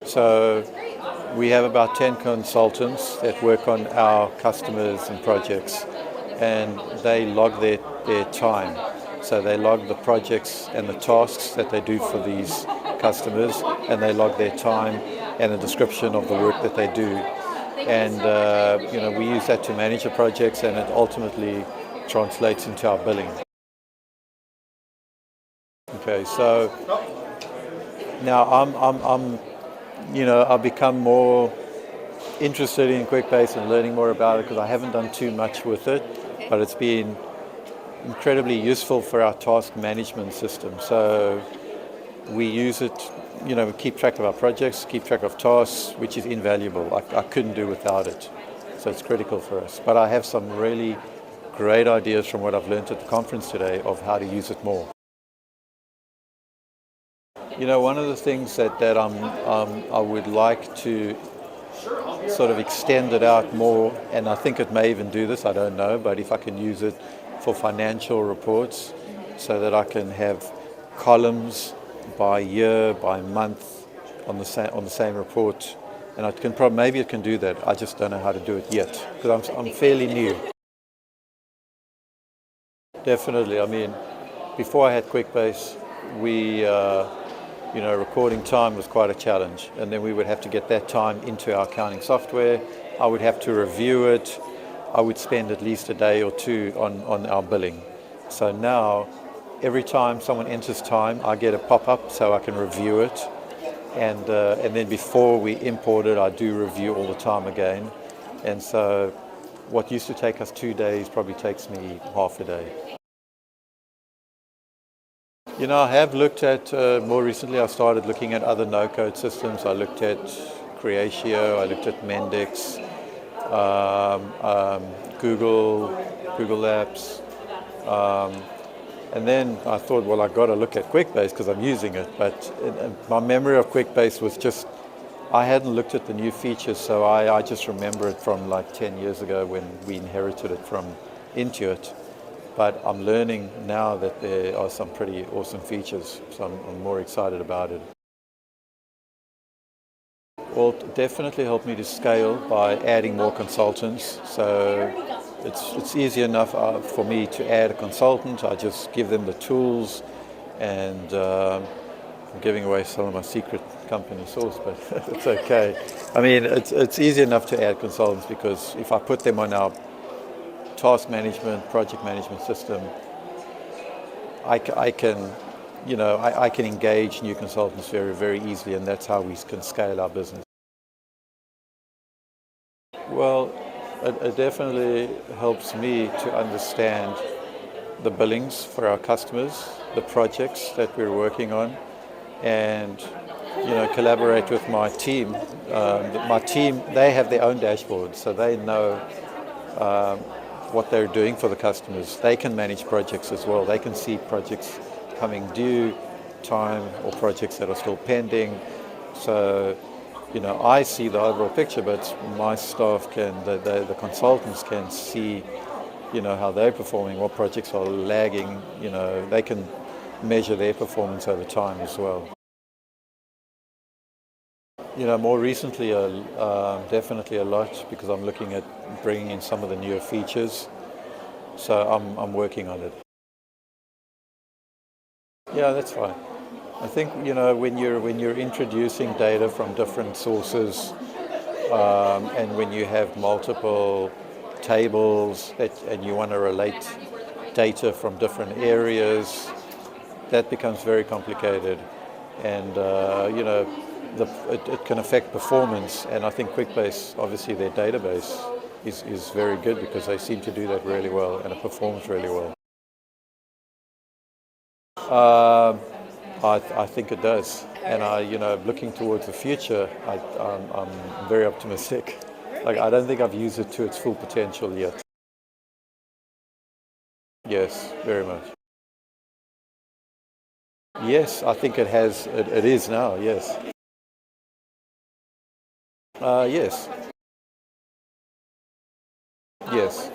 So we have about 10 consultants that work on our customers and projects, and they log their time. So they log the projects and the tasks that they do for these customers, and they log their time and a description of the work that they do. And we use that to manage the projects, and it ultimately translates into our billing. Okay, so now I've become more interested in Quickbase and learning more about it because I haven't done too much with it, but it's been incredibly useful for our task management system. So we use it, we keep track of our projects, keep track of tasks, which is invaluable. I couldn't do without it. So it's critical for us. But I have some really great ideas from what I've learned at the conference today of how to use it more. One of the things that I would like to sort of extend it out more, and I think it may even do this, I don't know, but if I can use it for financial reports so that I can have columns by year, by month on the same report, and maybe it can do that. I just don't know how to do it yet because I'm fairly new. Definitely. I mean, before I had Quickbase, recording time was quite a challenge, and then we would have to get that time into our accounting software. I would have to review it. I would spend at least a day or two on our billing. So now, every time someone enters time, I get a pop-up so I can review it. And then before we import it, I do review all the time again. And so what used to take us 2 days probably takes me half a day. I have looked at, more recently I started looking at other no-code systems. I looked at Creatio, I looked at Mendix, Google Apps, and then I thought, well, I've got to look at Quickbase because I'm using it. But my memory of Quickbase was just, I hadn't looked at the new features, so I just remember it from like 10 years ago when we inherited it from Intuit. But I'm learning now that there are some pretty awesome features, so I'm more excited about it. Well, it definitely helped me to scale by adding more consultants. So it's easy enough for me to add a consultant. I just give them the tools, and I'm giving away some of my secret company source, but it's okay. I mean, it's easy enough to add consultants because if I put them on our task management, project management system, I can engage new consultants very, very easily, and that's how we can scale our business. Well, it definitely helps me to understand the billings for our customers, the projects that we're working on, and collaborate with my team. My team, they have their own dashboard, so they know what they're doing for the customers. They can manage projects as well. They can see projects coming due time or projects that are still pending. So, I see the overall picture, but my staff the consultants can see, how they're performing, what projects are lagging. They can measure their performance over time as well. More recently, definitely a lot, because I'm looking at bringing in some of the newer features. So I'm working on it. Yeah, that's fine. I think when you're introducing data from different sources, and when you have multiple tables and you want to relate data from different areas, that becomes very complicated, and it can affect performance. And I think Quickbase, obviously their database is very good because they seem to do that really well, and it performs really well. I think it does, and looking towards the future, I'm very optimistic. Like, I don't think I've used it to its full potential yet. Yes, very much. Yes, I think it has. It is now. Yes. Yes. Yes.